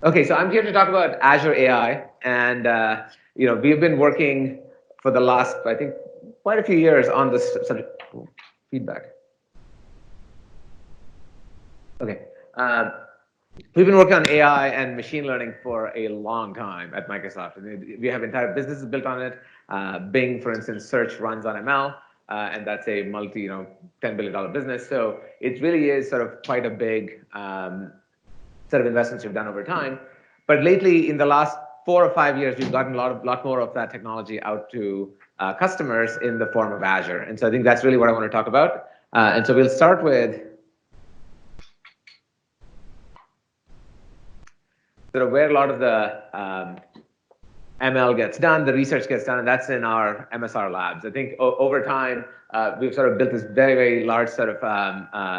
Okay, so I'm here to talk about Azure AI, and we've been working for the last, I think, quite a few years on this subject. Feedback. Okay, we've been working on AI and machine learning for a long time at Microsoft. We have entire businesses built on it. Bing, for instance, search runs on ML, and that's a $10 billion business. So it really is sort of quite a big set of investments we've done over time. But lately, in the last 4 or 5 years, we've gotten a lot more of that technology out to customers in the form of Azure. And so I think that's really what I want to talk about. And so we'll start with sort of where a lot of the ML gets done, the research gets done, and that's in our MSR Labs. I think over time, we've sort of built this very, very large set of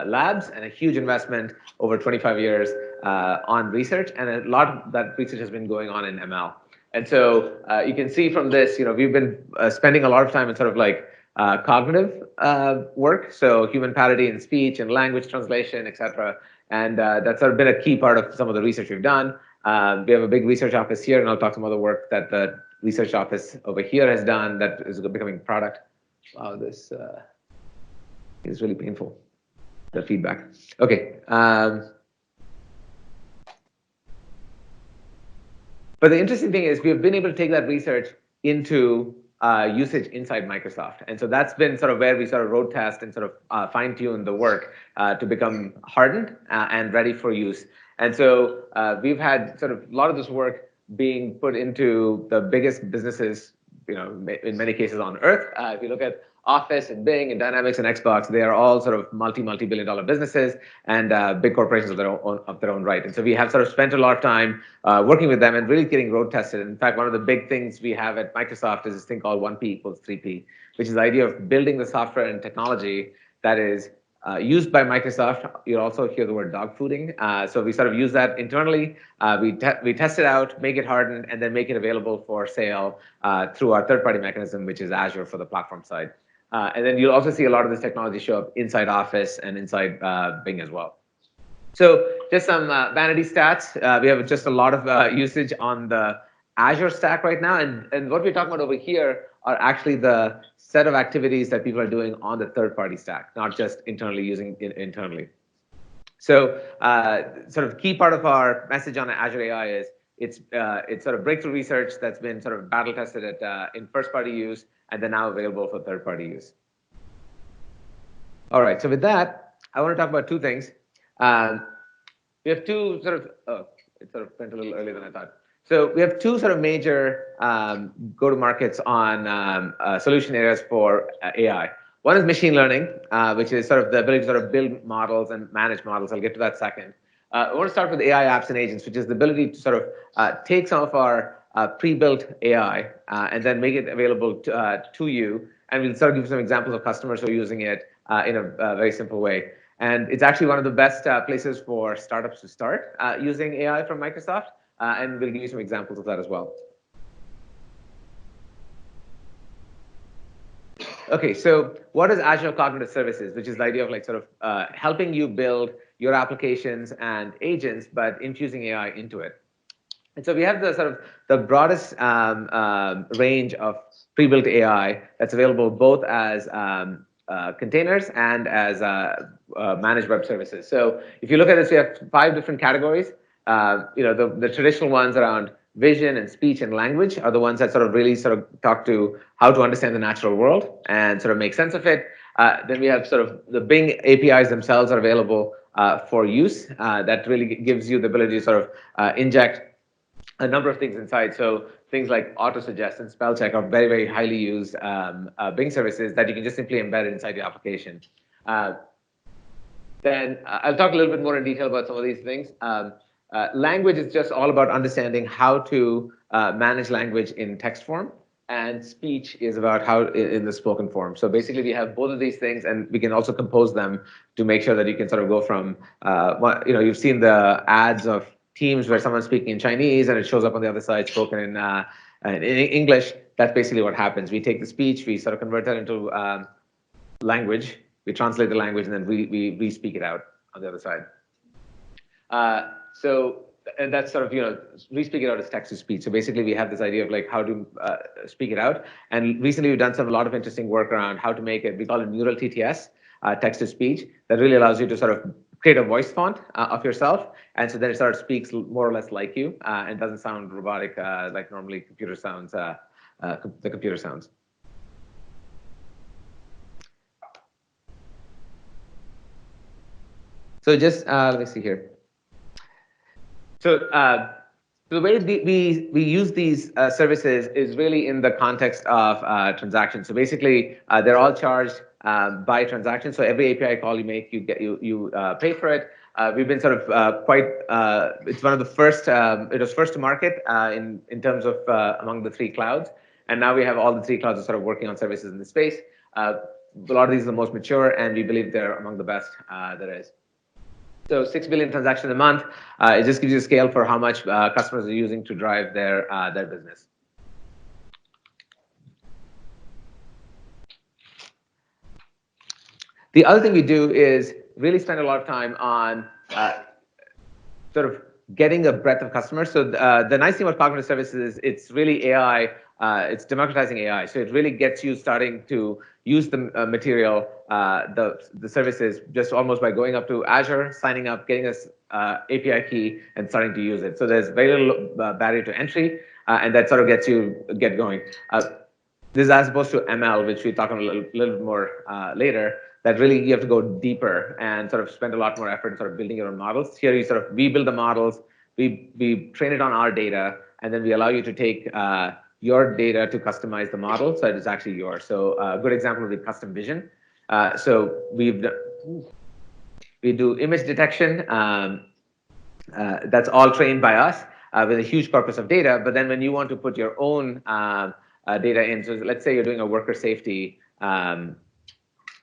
labs and a huge investment over 25 years on research, and a lot of that research has been going on in ML. And so you can see from this, we've been spending a lot of time in sort of like cognitive work, so human parity in speech and language translation, et cetera. And that's sort of been a key part of some of the research we've done. We have a big research office here, and I'll talk some other work that the research office over here has done that is becoming product. Wow, this is really painful, the feedback. Okay. But the interesting thing is we've been able to take that research into usage inside Microsoft. And so that's been sort of where we sort of road test and sort of fine-tune the work to become hardened and ready for use. And so we've had sort of a lot of this work being put into the biggest businesses, in many cases on Earth. If you look at Office and Bing and Dynamics and Xbox, they are all sort of multi-billion-dollar businesses and big corporations of their own right. And so we have sort of spent a lot of time working with them and really getting road tested. In fact, one of the big things we have at Microsoft is this thing called 1P equals 3P, which is the idea of building the software and technology that is used by Microsoft. You'll also hear the word dogfooding. So we sort of use that internally. We test it out, make it hardened, and then make it available for sale through our third-party mechanism, which is Azure for the platform side. And then you'll also see a lot of this technology show up inside Office and inside Bing as well. So just some vanity stats. We have just a lot of usage on the Azure stack right now. And what we're talking about over here are actually the set of activities that people are doing on the third-party stack, not just internally using it internally. So sort of key part of our message on Azure AI is it's sort of breakthrough research that's been sort of battle tested in first-party use and then now available for third-party use. All right, so with that, I want to talk about two things. We have two sort of, it sort of went a little earlier than I thought. So we have two sort of major go-to-markets on solution areas for AI. One is machine learning, which is sort of the ability to sort of build models and manage models. I'll get to that second. I want to start with AI apps and agents, which is the ability to sort of take some of our pre-built AI and then make it available to you. And we'll sort of give you some examples of customers who are using it in a very simple way. And it's actually one of the best places for startups to start using AI from Microsoft. And we'll give you some examples of that as well. Okay, so what is Azure Cognitive Services, which is the idea of like sort of helping you build your applications and agents, but infusing AI into it. And so we have the sort of the broadest range of pre-built AI that's available both as containers and as managed web services. So if you look at this, we have 5 different categories. The traditional ones around vision and speech and language are the ones that sort of really sort of talk to how to understand the natural world and sort of make sense of it. Then we have sort of the Bing APIs themselves are available for use. That really gives you the ability to sort of inject a number of things inside. So things like auto-suggest and spell check are very, very highly used Bing services that you can just simply embed inside your application. Then I'll talk a little bit more in detail about some of these things. Language is just all about understanding how to manage language in text form, and speech is about how in the spoken form. So basically, we have both of these things, and we can also compose them to make sure that you can sort of go from, you've seen the ads of Teams where someone's speaking in Chinese and it shows up on the other side spoken in English. That's basically what happens. We take the speech, we sort of convert that into language, we translate the language, and then we speak it out on the other side. So and that's sort of, we speak it out as text to speech. So basically, we have this idea of like how to speak it out. And recently, we've done a lot of interesting work around how to make it. We call it neural TTS, text to speech, that really allows you to sort of create a voice font of yourself, and so then it sort of speaks more or less like you, and doesn't sound robotic like normally computer sounds. The computer sounds. So just let me see here. So the way we use these services is really in the context of transactions. So basically, they're all charged by transaction. So every API call you make, you pay for it. We've been sort of quite. It's one of the first. It was first to market in terms of among the three clouds, and now we have all the three clouds are sort of working on services in the space. A lot of these are the most mature, and we believe they're among the best there is. So 6 billion transactions a month. It just gives you a scale for how much customers are using to drive their business. The other thing we do is really spend a lot of time on sort of getting a breadth of customers. So the nice thing about cognitive services is it's really AI. It's democratizing AI. So it really gets you starting to use the material, the services, just almost by going up to Azure, signing up, getting this API key, and starting to use it. So there's very little barrier to entry, and that sort of gets you going. This is as opposed to ML, which we talk about a little bit more later. That really you have to go deeper and sort of spend a lot more effort in sort of building your own models. Here, we build the models, we train it on our data, and then we allow you to take your data to customize the model, so it is actually yours. So a good example would be custom vision. So we do image detection. That's all trained by us with a huge corpus of data. But then when you want to put your own data in, so let's say you're doing a worker safety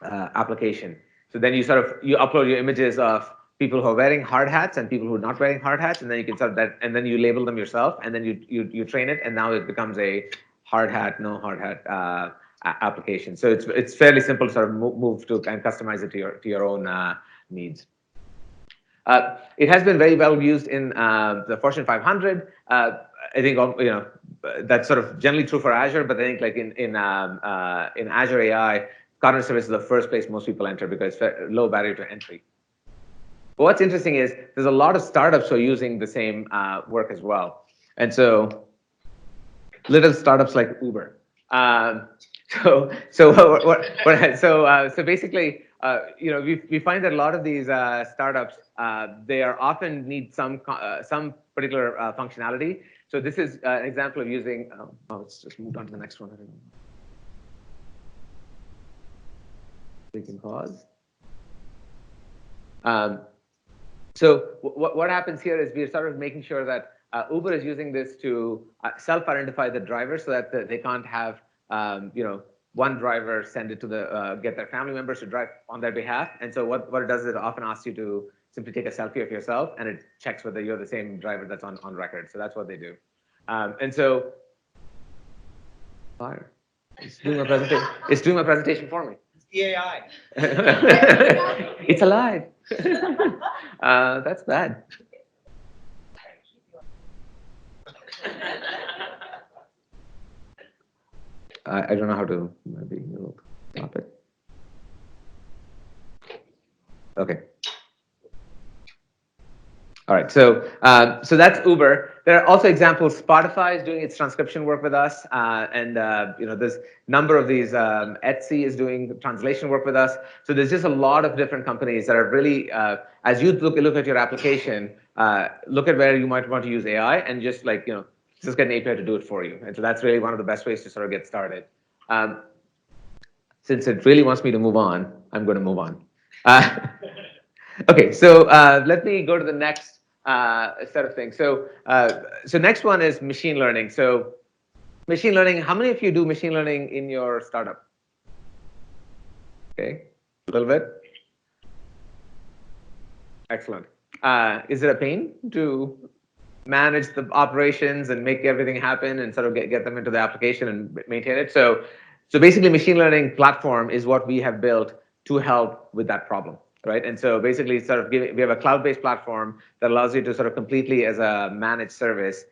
application. So then you upload your images of people who are wearing hard hats and people who are not wearing hard hats, and then you can sort of that, and then you label them yourself, and then you train it, and now it becomes a hard hat, no hard hat application. So it's fairly simple to sort of move to and customize it to your own needs. It has been very well used in the Fortune 500. I think that's sort of generally true for Azure, but I think like in Azure AI, cognitive service is the first place most people enter because it's low barrier to entry. But what's interesting is there's a lot of startups who are using the same work as well, and so little startups like Uber. So basically, we find that a lot of these startups they are often need some particular functionality. So this is an example of using. Let's just move on to the next one. We can pause. So what happens here is we're sort of making sure that Uber is using this to self-identify the driver so that they can't have one driver send it to get their family members to drive on their behalf. And so what it does is it often asks you to simply take a selfie of yourself, and it checks whether you're the same driver that's on record. So that's what they do. And so fire. It's doing a presentation. It's doing a presentation for me. It's the AI. It's alive. That's bad. I don't know how to maybe stop it. Okay. All right, so that's Uber. There are also examples. Spotify is doing its transcription work with us, and there's a number of these. Etsy is doing translation work with us. So there's just a lot of different companies that are really, as you look at your application, look at where you might want to use AI, and just get an API to do it for you. And so that's really one of the best ways to sort of get started. Since it really wants me to move on, I'm going to move on. Okay, so let me go to the next set of things. So next one is machine learning. So machine learning, how many of you do machine learning in your startup? Okay, a little bit. Excellent. Is it a pain to manage the operations and make everything happen and sort of get them into the application and maintain it? So basically, machine learning platform is what we have built to help with that problem. right? And so basically, we have a cloud-based platform that allows you to sort of completely, as a managed service,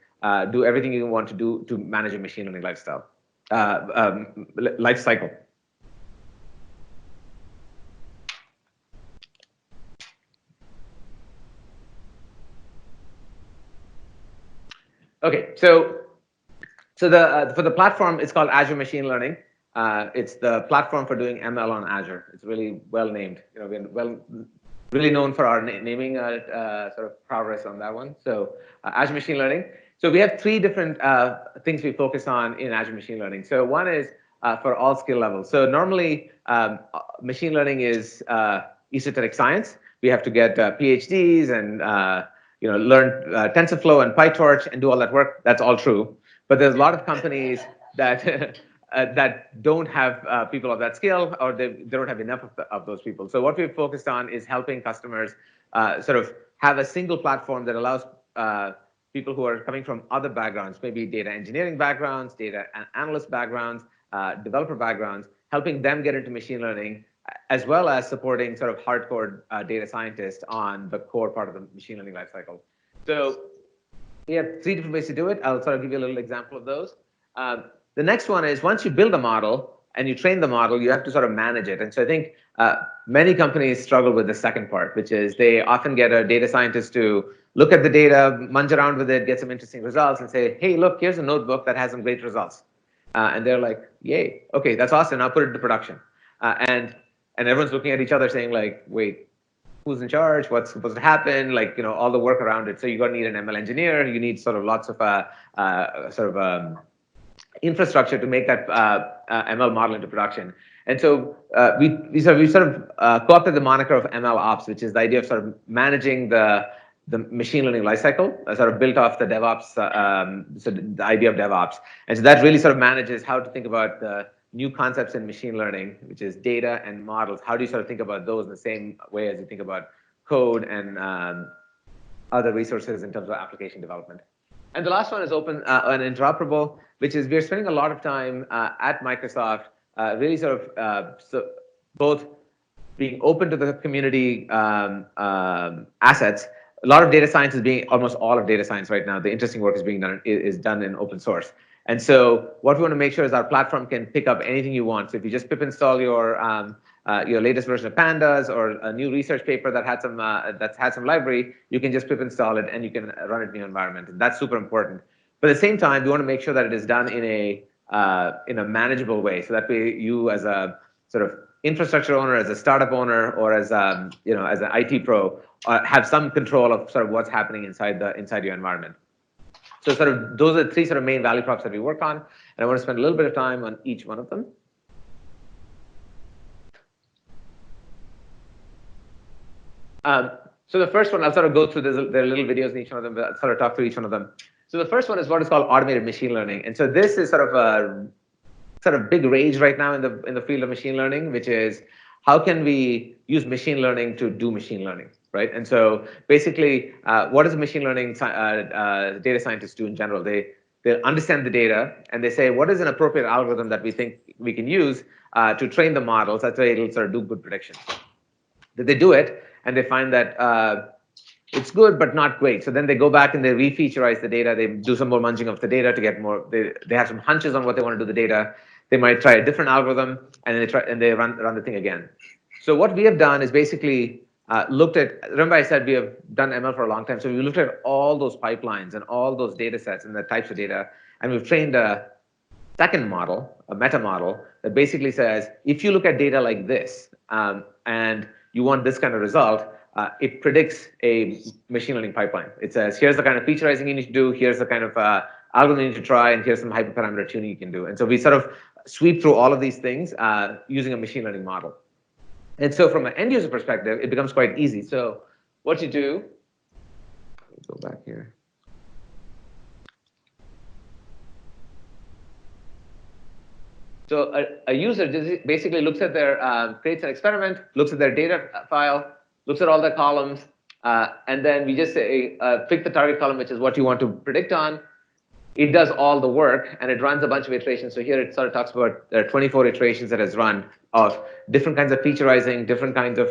do everything you want to do to manage a machine learning life cycle. Okay, so for the platform, it's called Azure Machine Learning. It's the platform for doing ML on Azure. It's really well named. We're really known for our naming sort of progress on that one. So Azure Machine Learning. So we have three different things we focus on in Azure Machine Learning. So one is for all skill levels. So normally, machine learning is esoteric science. We have to get PhDs and learn TensorFlow and PyTorch and do all that work. That's all true. But there's a lot of companies that that don't have people of that skill, or they don't have enough of those people. So what we've focused on is helping customers sort of have a single platform that allows people who are coming from other backgrounds, maybe data engineering backgrounds, data analyst backgrounds, developer backgrounds, helping them get into machine learning, as well as supporting sort of hardcore data scientists on the core part of the machine learning lifecycle. So we have three different ways to do it. I'll sort of give you a little example of those. The next one is once you build a model and you train the model, you have to sort of manage it. And so I think many companies struggle with the second part, which is they often get a data scientist to look at the data, munge around with it, get some interesting results, and say, hey, look, here's a notebook that has some great results. And they're like, yay, okay, that's awesome. Now put it into production. And everyone's looking at each other saying, like, wait, who's in charge? What's supposed to happen? Like, all the work around it. So you're going to need an ML engineer. You need sort of lots of infrastructure to make that ML model into production. And so we sort of co-opted the moniker of ML Ops, which is the idea of sort of managing the machine learning lifecycle, sort of built off the DevOps, so the idea of DevOps. And so that really sort of manages how to think about the new concepts in machine learning, which is data and models. How do you sort of think about those in the same way as you think about code and other resources in terms of application development? And the last one is open and interoperable, which is we're spending a lot of time at Microsoft really sort of both being open to the community assets. A lot of data science is almost all of data science right now. The interesting work is done in open source. And so what we want to make sure is our platform can pick up anything you want. So if you just pip install your latest version of Pandas or a new research paper that had some library, you can just pip install it and you can run it in your environment. And that's super important. But at the same time, we want to make sure that it is done in a manageable way. So that way, you as a sort of infrastructure owner, as a startup owner, or as an IT pro, have some control of sort of what's happening inside your environment. So sort of those are the three sort of main value props that we work on, and I want to spend a little bit of time on each one of them. So the first one, I'll sort of go through. There are little videos in each one of them, but I'll sort of talk through each one of them. So the first one is what is called automated machine learning, and so this is sort of a big rage right now in the field of machine learning, which is how can we use machine learning to do machine learning, right? And so basically, what does a machine learning data scientist do in general? They understand the data and they say, what is an appropriate algorithm that we think we can use to train the models? That way it'll sort of do good predictions. They do it and they find that it's good, but not great. So then they go back and they refeaturize the data. They do some more munging of the data to get more. They have some hunches on what they want to do with the data. They might try a different algorithm, and they run the thing again. So what we have done is basically looked at. Remember, I said we have done ML for a long time. So we looked at all those pipelines and all those data sets and the types of data, and we've trained a second model, a meta model, that basically says if you look at data like this and you want this kind of result, it predicts a machine learning pipeline. It says, here's the kind of featureizing you need to do, here's the kind of algorithm you need to try, and here's some hyperparameter tuning you can do. And so we sort of sweep through all of these things using a machine learning model. And so from an end user perspective, it becomes quite easy. So what you do, let me go back here. So a user just basically looks at creates an experiment, looks at their data file, looks at all the columns, and then we just say, pick the target column, which is what you want to predict on, it does all the work and it runs a bunch of iterations. So here it sort of talks about there are 24 iterations that has run of different kinds of featureizing, different kinds of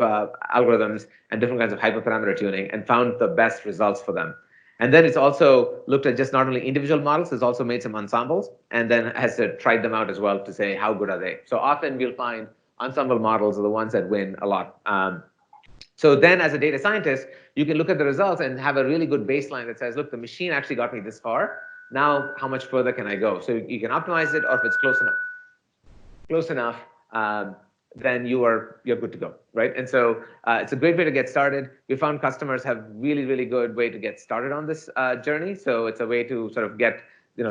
algorithms, and different kinds of hyperparameter tuning, and found the best results for them. And then it's also looked at just not only individual models, it's also made some ensembles, and then has tried them out as well to say how good are they. So often we'll find ensemble models are the ones that win a lot. So then as a data scientist, you can look at the results and have a really good baseline that says, look, the machine actually got me this far. Now, how much further can I go? So you can optimize it, or if it's close enough, then you're good to go, right? And so it's a great way to get started. We found customers have really, really good way to get started on this journey. So it's a way to sort of get,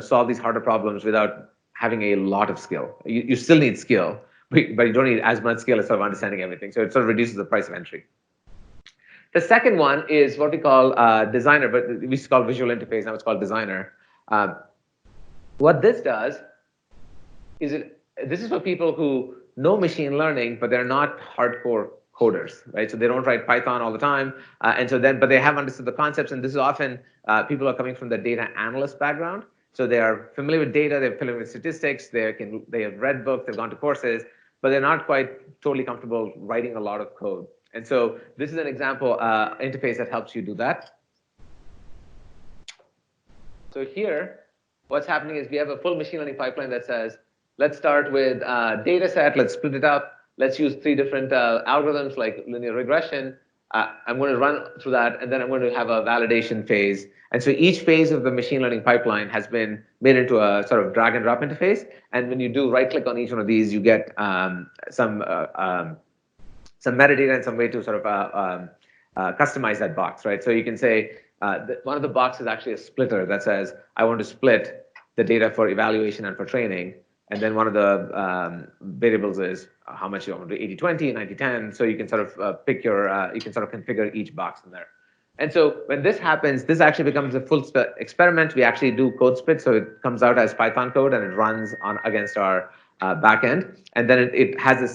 solve these harder problems without having a lot of skill. You still need skill, but you don't need as much skill as sort of understanding everything. So it sort of reduces the price of entry. The second one is what we call Designer, but we used to call Visual Interface, now it's called Designer. What this does is this is for people who know machine learning, but they're not hardcore coders, right? So they don't write Python all the time, but they have understood the concepts, and this is often people are coming from the data analyst background, so they are familiar with data, they're familiar with statistics, they have read books, they've gone to courses, but they're not quite totally comfortable writing a lot of code. And so this is an example interface that helps you do that. So here, what's happening is we have a full machine learning pipeline that says, let's start with data set, let's split it up, let's use 3 different algorithms like linear regression. I'm going to run through that, and then I'm going to have a validation phase. And so each phase of the machine learning pipeline has been made into a sort of drag and drop interface. And when you do right-click on each one of these, you get some metadata and some way to sort of customize that box, right? So you can say, one of the boxes is actually a splitter that says, I want to split the data for evaluation and for training. And then one of the variables is how much you want to do, 80-20, 90-10. So you can sort of pick you can sort of configure each box in there. And so when this happens, this actually becomes a full experiment. We actually do code split, so it comes out as Python code and it runs against our backend. And then it has the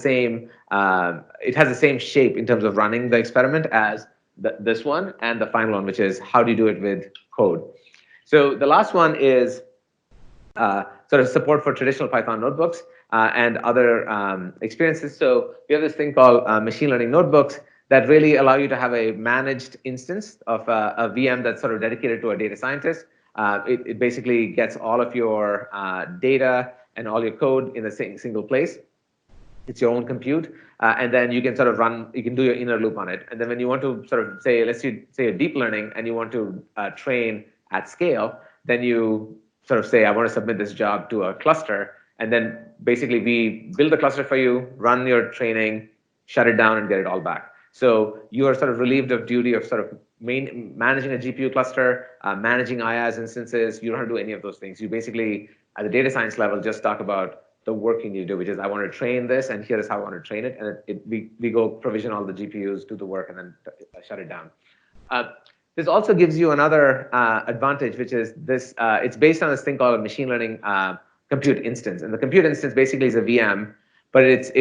same shape in terms of running the experiment as this one and the final one, which is how do you do it with code. So the last one is sort of support for traditional Python notebooks and other experiences. So we have this thing called machine learning notebooks that really allow you to have a managed instance of a VM that's sort of dedicated to a data scientist. It basically gets all of your data and all your code in the same single place. It's your own compute, and then you can sort of you can do your inner loop on it. And then when you want to sort of say, let's say you're deep learning and you want to train at scale, then you sort of say, I want to submit this job to a cluster, and then basically we build the cluster for you, run your training, shut it down, and get it all back. So you are sort of relieved of duty of sort of managing a GPU cluster, managing IaaS instances. You don't have to do any of those things. You basically, at the data science level, just talk about the work you need to do, which is I want to train this, and here is how I want to train it. And we go provision all the GPUs, do the work, and then shut it down. This also gives you another advantage, which is this. It's based on this thing called a machine learning compute instance. And the compute instance basically is a VM, but it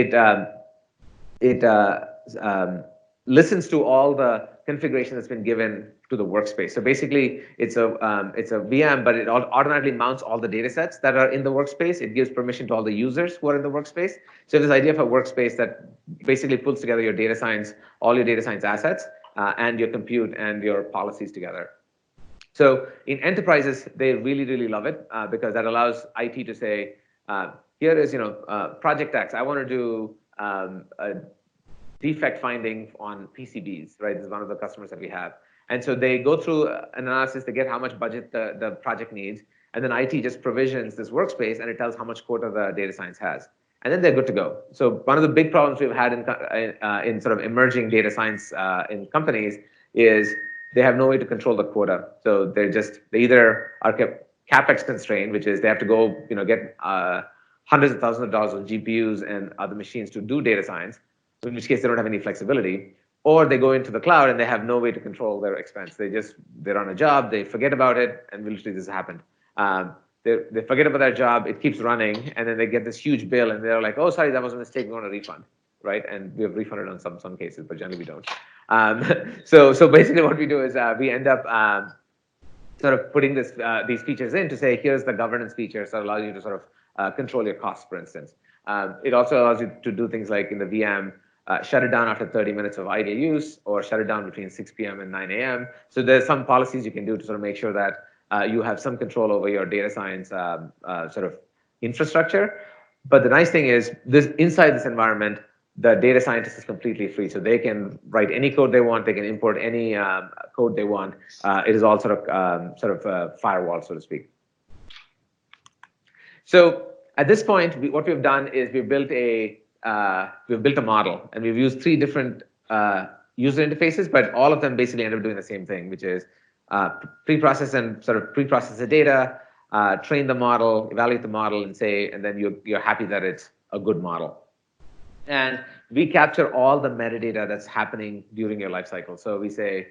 listens to all the configuration that's been given to the workspace. So basically, it's a VM, but it automatically mounts all the data sets that are in the workspace. It gives permission to all the users who are in the workspace. So this idea of a workspace that basically pulls together your data science, all your data science assets, and your compute and your policies together. So in enterprises, they really, really love it because that allows IT to say, here is Project X. I want to do a defect finding on PCBs, right? This is one of the customers that we have. And so they go through an analysis to get how much budget the project needs, and then IT just provisions this workspace, and it tells how much quota the data science has. And then they're good to go. So one of the big problems we've had in sort of emerging data science in companies is they have no way to control the quota. So they either are CapEx constrained, which is they have to go get hundreds of thousands of dollars of GPUs and other machines to do data science, in which case they don't have any flexibility, or they go into the cloud and they have no way to control their expense. They're on a job, they forget about it, and literally this happened. They forget about their job, it keeps running, and then they get this huge bill, and they're like, oh, sorry, that was a mistake, we want a refund, right? And we have refunded on some cases, but generally we don't. So basically what we do is we end up sort of putting these features in to say, here's the governance features that allow you to sort of control your costs, for instance. It also allows you to do things like in the VM, shut it down after 30 minutes of idle use, or shut it down between 6 p.m. and 9 a.m. So there's some policies you can do to sort of make sure that you have some control over your data science sort of infrastructure. But the nice thing is, inside this environment, the data scientist is completely free. So they can write any code they want. They can import any code they want. It is all sort of firewall, so to speak. So at this point, what we've done is we've built a model, and we've used 3 different user interfaces, but all of them basically end up doing the same thing, which is pre-process the data, train the model, evaluate the model, and then you're happy that it's a good model. And we capture all the metadata that's happening during your life cycle. So we say,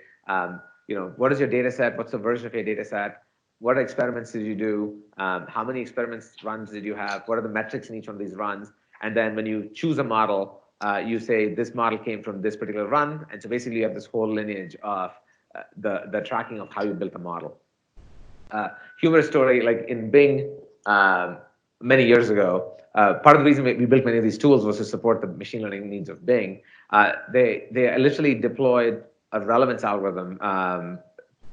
what is your data set? What's the version of your data set? What experiments did you do? How many experiments runs did you have? What are the metrics in each one of these runs? And then when you choose a model, you say this model came from this particular run. And so basically you have this whole lineage of the tracking of how you built the model. Humorous story, like in Bing many years ago, part of the reason we built many of these tools was to support the machine learning needs of Bing. They literally deployed a relevance algorithm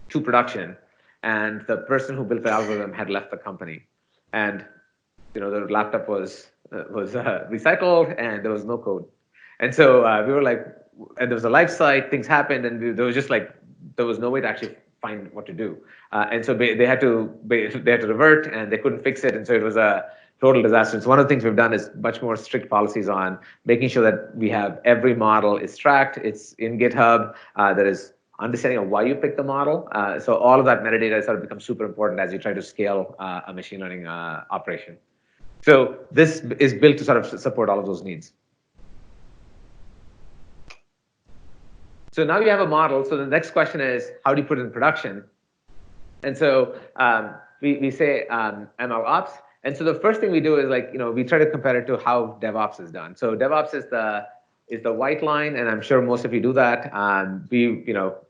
to production, and the person who built the algorithm had left the company, and the laptop was recycled, and there was no code. And so we were like, and there was a live site, things happened, and there was just like, there was no way to actually find what to do. And so they had to revert, and they couldn't fix it, and so it was a total disaster. So one of the things we've done is much more strict policies on making sure that we have every model is tracked, it's in GitHub, there is understanding of why you picked the model. So all of that metadata sort of becomes super important as you try to scale a machine learning operation. So this is built to sort of support all of those needs. So now you have a model. So the next question is, how do you put it in production? And so we say ML ops. And so the first thing we do is we try to compare it to how DevOps is done. So DevOps is the white line, and I'm sure most of you do that.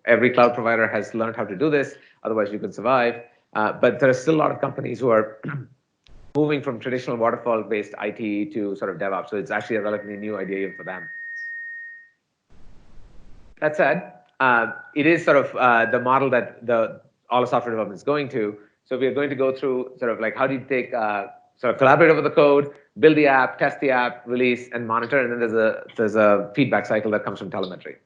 Every cloud provider has learned how to do this. Otherwise, you could survive. But there are still a lot of companies who are moving from traditional waterfall-based IT to sort of DevOps. So it's actually a relatively new idea for them. That said, it is sort of the model that all of software development is going to. So we are going to go through sort of like, how do you take sort of collaborate over the code, build the app, test the app, release, and monitor, and then there's a feedback cycle that comes from telemetry.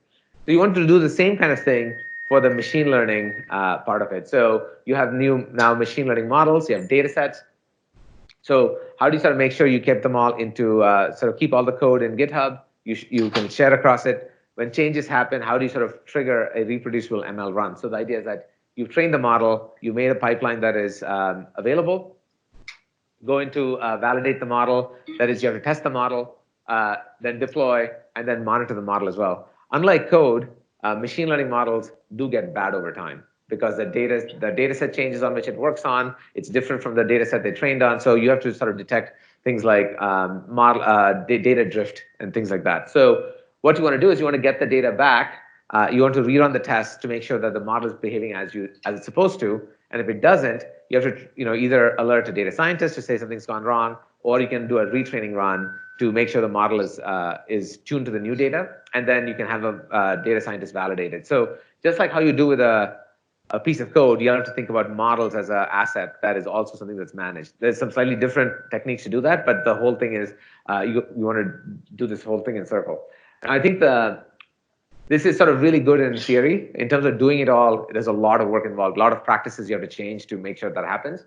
So you want to do the same kind of thing for the machine learning part of it. So you have now machine learning models, you have data sets. So how do you sort of make sure you keep them all into, sort of keep all the code in GitHub? You can share across it. When changes happen, how do you sort of trigger a reproducible ML run? So the idea is that you've trained the model, you made a pipeline that is available, go into validate the model, that is you have to test the model, then deploy, and then monitor the model as well. Unlike code, machine learning models do get bad over time because the data set changes on which it works on, it's different from the data set they trained on, so you have to sort of detect things like data drift and things like that. So what you want to do is you want to get the data back, you want to rerun the test to make sure that the model is behaving as it's supposed to, and if it doesn't, you have to either alert a data scientist to say something's gone wrong, or you can do a retraining run to make sure the model is tuned to the new data, and then you can have a data scientist validate it. So just like how you do with a piece of code, you have to think about models as an asset that is also something that's managed. There's some slightly different techniques to do that, but the whole thing is you want to do this whole thing in circle. And I think this is sort of really good in theory. In terms of doing it all, there's a lot of work involved, a lot of practices you have to change to make sure that happens.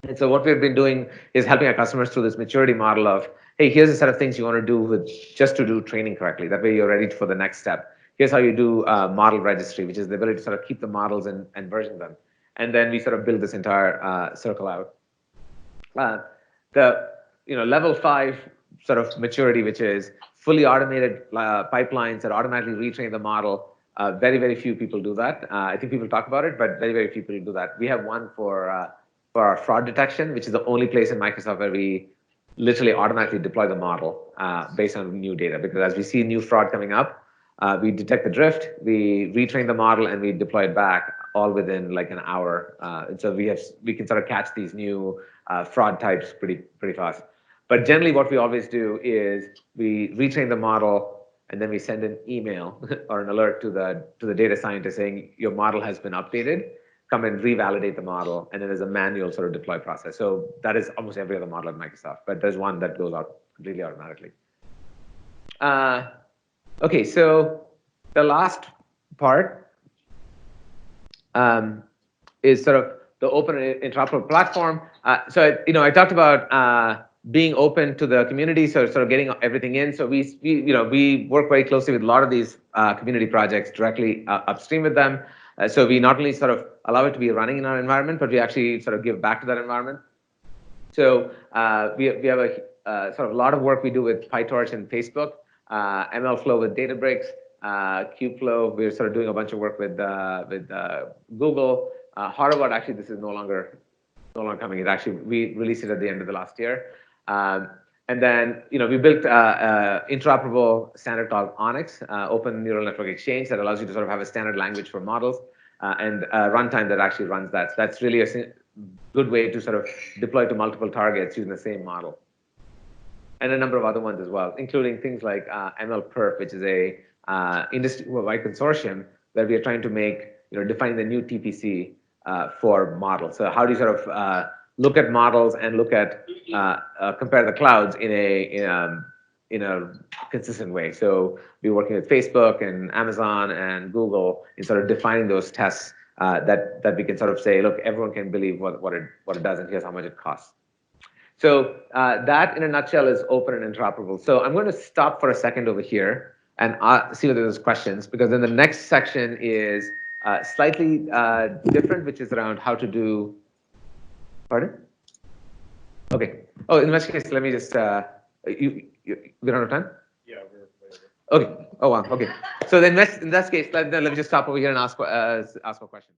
And so what we've been doing is helping our customers through this maturity model of, hey, here's a set of things you want to do just to do training correctly. That way you're ready for the next step. Here's how you do model registry, which is the ability to sort of keep the models and version them. And then we sort of build this entire circle out. The level 5 sort of maturity, which is fully automated pipelines that automatically retrain the model. Very, very few people do that. I think people talk about it, but very, very few people do that. We have one for our fraud detection, which is the only place in Microsoft where we literally automatically deploy the model based on new data. Because as we see new fraud coming up, We detect the drift, we retrain the model, and we deploy it back all within like an hour. And so we can sort of catch these new fraud types pretty fast. But generally, what we always do is we retrain the model, and then we send an email or an alert to the data scientist saying your model has been updated. Come and revalidate the model, and then there's a manual sort of deploy process. So that is almost every other model at Microsoft, but there's one that goes out completely automatically. Okay, so the last part is sort of the open and interoperable platform. So I talked about being open to the community, so sort of getting everything in. So we work very closely with a lot of these community projects directly upstream with them. So we not only sort of allow it to be running in our environment, but we actually sort of give back to that environment. So we have a sort of a lot of work we do with PyTorch and Facebook, MLflow with Databricks, Kubeflow. We're sort of doing a bunch of work with Google. Horribot, actually, this is no longer coming. It actually, we released it at the end of the last year. And then, we built interoperable standard called Onyx, Open Neural Network Exchange, that allows you to sort of have a standard language for models and runtime that actually runs that. So that's really a good way to sort of deploy to multiple targets using the same model. And a number of other ones as well, including things like MLPerf, which is a industry-wide consortium where we are trying to define the new TPC for models. So how do you sort of look at models and look at compare the clouds in a consistent way? So we're working with Facebook and Amazon and Google in sort of defining those tests that we can sort of say, look, everyone can believe what it does, and here's how much it costs. So that, in a nutshell, is open and interoperable. So I'm going to stop for a second over here and see whether there's questions, because then the next section is slightly different, which is around how to do. Pardon? Okay. Oh, in which case, let me just. We don't have time? Yeah, we're later. Okay. Oh, wow. Okay. So then in that case, let me just stop over here and ask for questions.